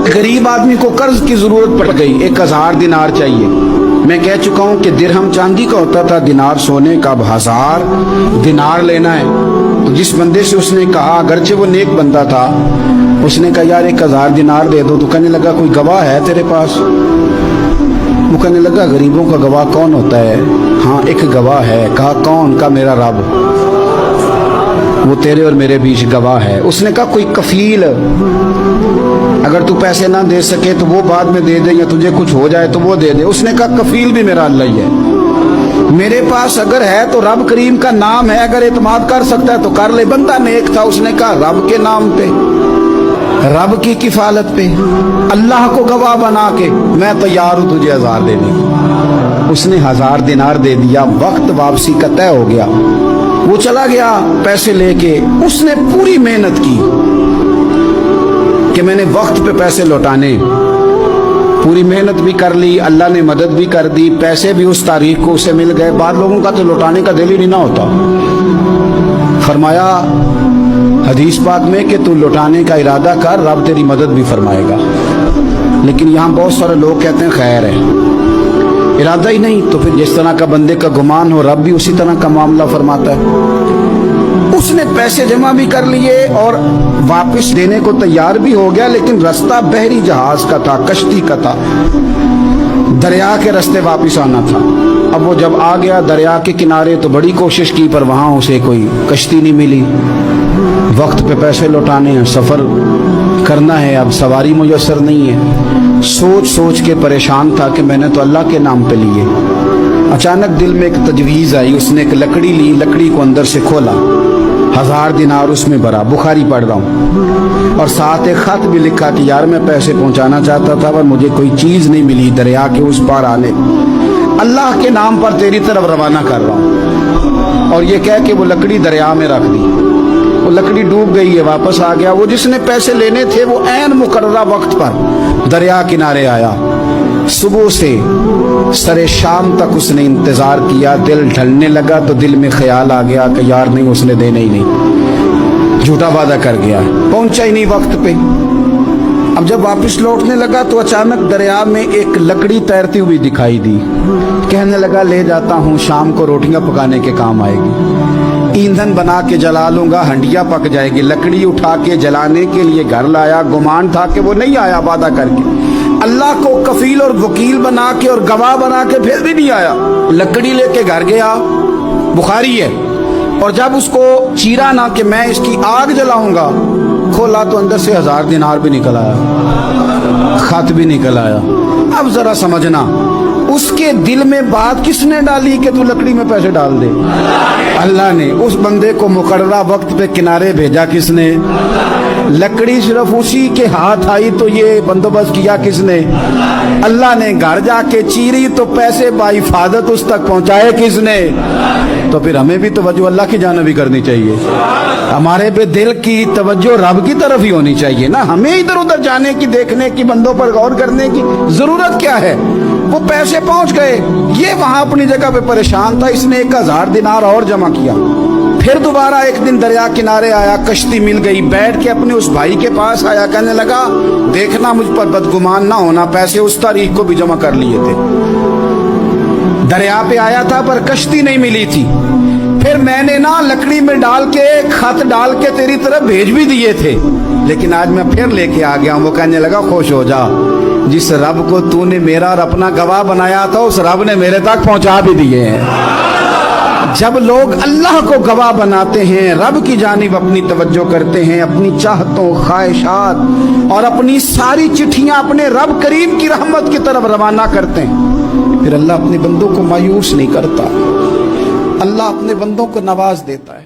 गरीब आदमी को कर्ज की जरूरत पड़ गई, 1000 दिनार चाहिए। मैं कह चुका हूं कि दिरहम चांदी का होता था, दिनार सोने का। अब 1000 दिनार लेना है। तो जिस बंदे से उसने कहा, अगरचे वो नेक बंदा था, उसने कहा यार 1000 दिनार दे दो। तो कहने लगा कोई गवाह है तेरे पास? वो कहने लगा गरीबों का गवाह कौन होता है? हाँ एक गवाह है। कहा कौन? का मेरा रब, वो तेरे और मेरे बीच गवाह है। उसने कहा कोई कफील, अगर तू पैसे ना दे सके तो वो बाद में दे दे, या तुझे कुछ हो जाए तो वो दे दे। उसने कहा कफील भी मेरा अल्लाह ही है। मेरे पास अगर है तो रब करीम का नाम है, अगर एतमाद कर सकता है तो कर ले। बंदा नेक था, उसने कहा रब के नाम पे, रब की किफालत पे, अल्लाह को गवाह बना के मैं तैयार हूं तुझे 1000 देने की। उसने 1000 दिनार दे दिया। वक्त वापसी का तय हो गया। वो चला गया पैसे लेके। उसने पूरी मेहनत की कि मैंने वक्त पे पैसे लौटाने, पूरी मेहनत भी कर ली, अल्लाह ने मदद भी कर दी, पैसे भी उस तारीख को उसे मिल गए। बाद लोगों का तो लौटाने का दिल ही नहीं ना होता। फरमाया हदीस पाक में कि तू लौटाने का इरादा कर, रब तेरी मदद भी फरमाएगा। लेकिन यहाँ बहुत सारे लोग कहते हैं खैर है, इरादा ही नहीं। तो फिर जिस तरह का बंदे का गुमान हो, रब भी उसी तरह का मामला फरमाता है। उसने पैसे जमा भी कर लिए और वापस देने को तैयार भी हो गया, लेकिन रास्ता बहरी जहाज का था, कश्ती का था, दरिया के रास्ते वापस आना था। अब वो जब आ गया दरिया के किनारे तो बड़ी कोशिश की, पर वहां उसे कोई कश्ती नहीं मिली। वक्त पे पैसे लौटाने हैं, सफर करना है, अब सवारी मुयस्सर नहीं है। सोच सोच के परेशान था कि मैंने तो अल्लाह के नाम पे लिए। अचानक दिल में एक तजवीज़ आई। उसने एक लकड़ी ली, लकड़ी को अंदर से खोला, 1000 दिनार उसमें भरा। बुखारी पढ़ रहा हूँ, और साथ एक खत भी लिखा कि यार मैं पैसे पहुंचाना चाहता था पर मुझे कोई चीज़ नहीं मिली दरिया के उस पार आने, अल्लाह के नाम पर तेरी तरफ रवाना कर रहा हूँ। और ये कह के वो लकड़ी दरिया में रख दी। वो लकड़ी डूब गई है, वापस आ गया। वो जिसने पैसे लेने थे वो ऐन मुकर्ररा वक्त पर दरिया किनारे आया। सुबह से सरे शाम तक उसने इंतजार किया। दिल ढलने लगा तो दिल में ख्याल आ गया कि यार नहीं, उसने देने ही नहीं, झूठा वादा कर गया, पहुंचा ही नहीं वक्त पे। अब जब वापस लौटने लगा तो अचानक दरिया में एक लकड़ी तैरती हुई दिखाई दी। कहने लगा ले जाता हूँ, शाम को रोटियां पकाने के काम आएगी, ईंधन बना के जला लूंगा, हंडिया पक जाएगी। लकड़ी उठा के जलाने के लिए घर लाया। गुमान था कि वो नहीं आया वादा करके, अल्लाह को कफील और वकील बना के और गवाह बना के फिर भी नहीं आया। लकड़ी लेके घर गया, बुखारी है। और जब उसको चीरा ना कि मैं इसकी आग जलाऊंगा, खोला तो अंदर से 1000 दिनार भी निकल आया, खत भी निकल आया। अब जरा समझना, उसके दिल में बात किसने डाली कि तू लकड़ी में पैसे डाल दे? अल्लाह ने। उस बंदे को मुकर्ररा वक्त पे किनारे भेजा किसने? लकड़ी सिर्फ उसी के हाथ आई तो ये बंदोबस्त किया किसने? अल्लाह ने। घर जाके चीरी तो पैसे बाहिफाजत उस तक पहुंचाए किसने? तो फिर हमें भी तवज्जो अल्लाह की जानिब भी करनी चाहिए। हमारे पे दिल की तवज्जो रब की तरफ ही होनी चाहिए ना। हमें इधर उधर जाने की, देखने की, बंदों पर गौर करने की जरूरत क्या है? वो पैसे पहुंच गए, ये वहां अपनी जगह पे परेशान था। इसने 1000 दिनार और जमा किया। फिर दोबारा एक दिन दरिया किनारे आया, कश्ती मिल गई, बैठ के अपने उस भाई के पास आया। कहने लगा देखना मुझ पर बदगुमान ना होना, पैसे उस तारीख को भी जमा कर लिए थे। दरिया पे आया था पर कश्ती नहीं मिली थी। फिर मैंने ना लकड़ी में डाल के, खत डाल के तेरी तरफ भेज भी दिए थे, लेकिन आज मैं फिर लेके आ गया हूं। वो कहने लगा खुश हो जा, जिस रब को तूने मेरा और अपना गवाह बनाया था उस रब ने मेरे तक पहुंचा भी दिए हैं। जब लोग अल्लाह को गवाह बनाते हैं, रब की जानिब अपनी तवज्जो करते हैं, अपनी चाहतों, ख्वाहिशात और अपनी सारी चिट्ठियां अपने रब करीम की रहमत की तरफ रवाना करते हैं, फिर अल्लाह अपने बंदों को मायूस नहीं करता। अल्लाह अपने बंदों को नवाज देता है।